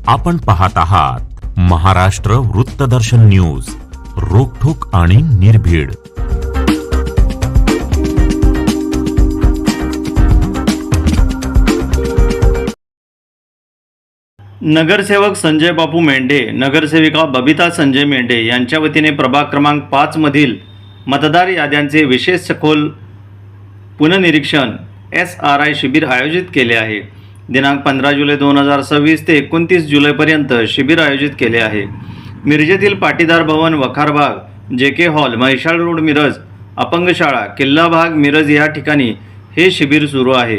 आपण पाहत आहात महाराष्ट्र वृत्तदर्शन न्यूज, रोखठोक आणि निर्भीड. नगरसेवक संजय बापू मेंढे, नगरसेविका बबिता संजय मेंढे यांच्या वतीने प्रभाग क्रमांक 5 मधील मतदार याद्यांचे विशेष सखोल पुनर्निरीक्षण SRI शिबिर आयोजित केले आहे. दिनांक 15 जुलै 2026 ते 29 जुलैपर्यंत शिबिर आयोजित केले आहे. मिरजेतील पाटीदार भवन, वखारबाग, JK hall, Mhaisal road, Miraj, अपंग शाळा, किल्ला भाग, मिरज या ठिकाणी हे शिबिर सुरू आहे.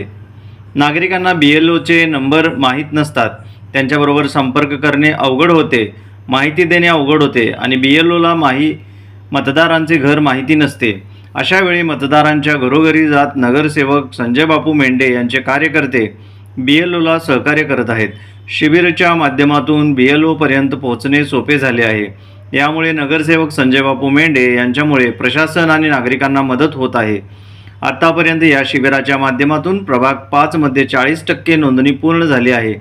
नागरिकांना BLOचे नंबर माहीत नसतात, त्यांच्याबरोबर संपर्क करणे अवघड होते, माहिती देणे अवघड होते आणि BLOला मतदारांचे घर माहिती नसते. अशावेळी मतदारांच्या घरोघरी जात नगरसेवक संजय बापू मेंढे यांचे कार्यकर्ते BLOला सहकार्य करत आहेत. शिबिराच्या माध्यमातून BLOपर्यंत पोहोचणे सोपे झाले आहे. यामुळे नगरसेवक संजय बापू मेंढे यांच्यामुळे प्रशासन आणि नागरिकांना मदत होत आहे. आतापर्यंत या शिबिराच्या माध्यमातून प्रभाग 5 मध्ये 40% नोंदणी पूर्ण झाली आहे.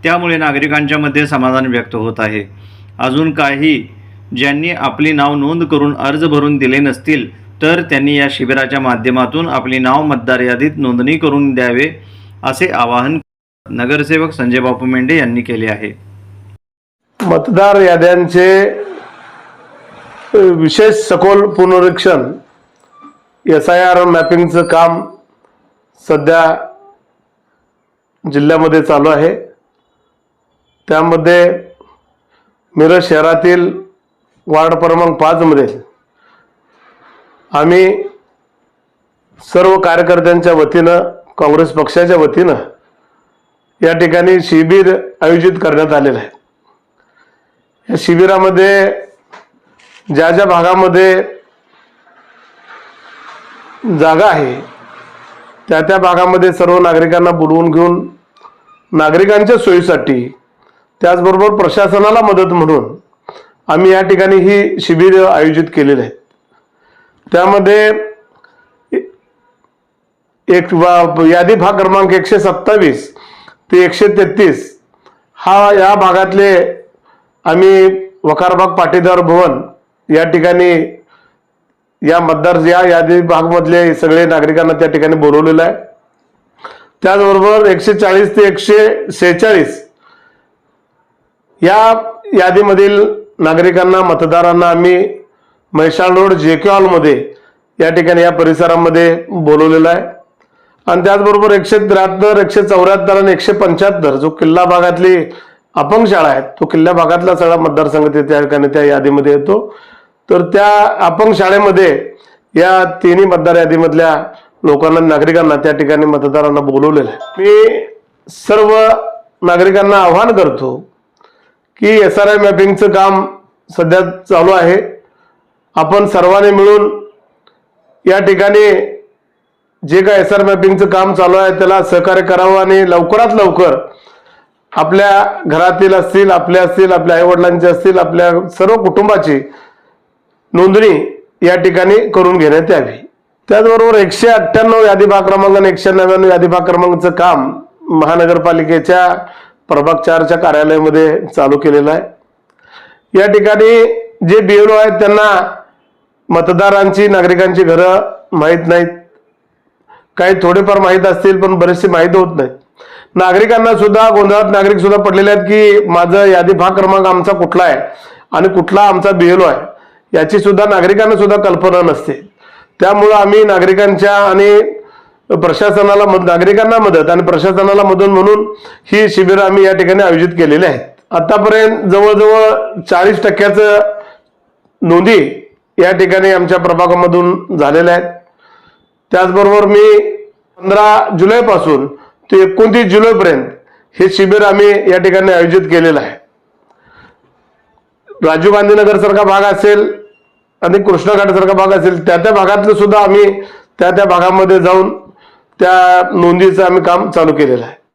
त्यामुळे नागरिकांच्या मध्ये समाधान व्यक्त होत आहे. अजून काही ज्यांनी आपली नाव नोंद करून अर्ज भरून दिले नसतील तर त्यांनी या शिबिराच्या माध्यमातून आपली नाव मतदार यादीत नोंदणी करून द्यावे असे आवाहन नगरसेवक संजय बापू मेंढे यांनी केले आहे. मतदार याद्यांचे विशेष सखोल पुनरीक्षण SIR मॅपिंगचं काम सध्या जिल्ह्यामध्ये चालू आहे. त्यामध्ये मिरज शहरातील वार्ड क्रमांक 5 मध्ये आम्ही सर्व कार्यकर्त्यांच्या वतीनं, काँग्रेस पक्षाच्या वतीनं या ठिकाणी शिबिर आयोजित करण्यात आलेलं आहे. या शिबिरामध्ये ज्या ज्या भागामध्ये जागा आहे त्या त्या भागामध्ये सर्व नागरिकांना बोलवून घेऊन नागरिकांच्या सोयीसाठी, त्याचबरोबर प्रशासनाला मदत म्हणून आम्ही या ठिकाणी ही शिबिर आयोजित केलेली आहेत. त्यामध्ये एक यादी भाग क्रमांक 127 ते 133 या भागातले आम्ही वखारबाग पाटीदार भवन या ठिकाणी या यादी भागमधले सगळे नागरिकांना त्या ठिकाणी बोलवलेलं आहे. त्याचबरोबर 140 ते 146 या यादीमधील नागरिकांना, मतदारांना आम्ही म्हैसाळ रोड JK हॉलमध्ये या ठिकाणी या परिसरामध्ये बोलवलेलं आहे. आणि त्याचबरोबर 173, 174 आणि 175 जो किल्ला भागातली अपंग शाळा आहे, तो किल्ला भागातला सगळा मतदारसंघ त्या ठिकाणी त्या यादीमध्ये येतो. तर त्या अपंग शाळेमध्ये या तिन्ही मतदार यादीमधल्या लोकांना, नागरिकांना त्या ठिकाणी मतदारांना बोलवलेलं आहे. मी सर्व नागरिकांना आवाहन करतो की SRI मॅपिंगचं काम सध्या चालू आहे. आपण सर्वांनी मिळून या ठिकाणी जे काय SRI मॅपिंगचं काम चालू आहे त्याला सहकार्य करावं आणि लवकरात लवकर आपल्या घरातील असतील, आपल्या आईवडिलांचे असतील, आपल्या सर्व कुटुंबाची नोंदणी या ठिकाणी करून घेण्यात यावी. त्याचबरोबर 198 यादी भाग क्रमांक आणि 199 यादी भाग क्रमांकचं काम महानगरपालिकेच्या प्रभाग 4च्या कार्यालयामध्ये चालू केलेलं आहे. या ठिकाणी जे BLO आहेत त्यांना मतदारांची, नागरिकांची घरं माहीत नाहीत. काही थोडेफार माहीत असतील पण बरेचसे माहीत होत नाहीत. नागरिकांना सुद्धा गोंधळात नागरिक सुद्धा पडलेले आहेत की माझं यादी भाग क्रमांक आमचा कुठला आहे आणि कुठला आमचा BLO आहे याची सुद्धा नागरिकांना सुद्धा कल्पना नसते. त्यामुळं आम्ही नागरिकांच्या आणि नागरिकांना मदत आणि प्रशासनाला मदत म्हणून ही शिबिर आम्ही या ठिकाणी आयोजित केलेली आहेत. आतापर्यंत जवळजवळ 40% नोंदी या ठिकाणी आमच्या प्रभागामधून झालेल्या आहेत. त्याचबरोबर मी 15 जुलैपासून ते 29 जुलैपर्यंत हे शिबिर आम्ही या ठिकाणी आयोजित केलेलं आहे. राजीव गांधी नगर सारखा भाग असेल आणि कृष्णघाट सारखा भाग असेल, त्या भागातलं सुद्धा आम्ही त्या भागामध्ये जाऊन त्या नोंदीचं आम्ही काम चालू केलेलं आहे.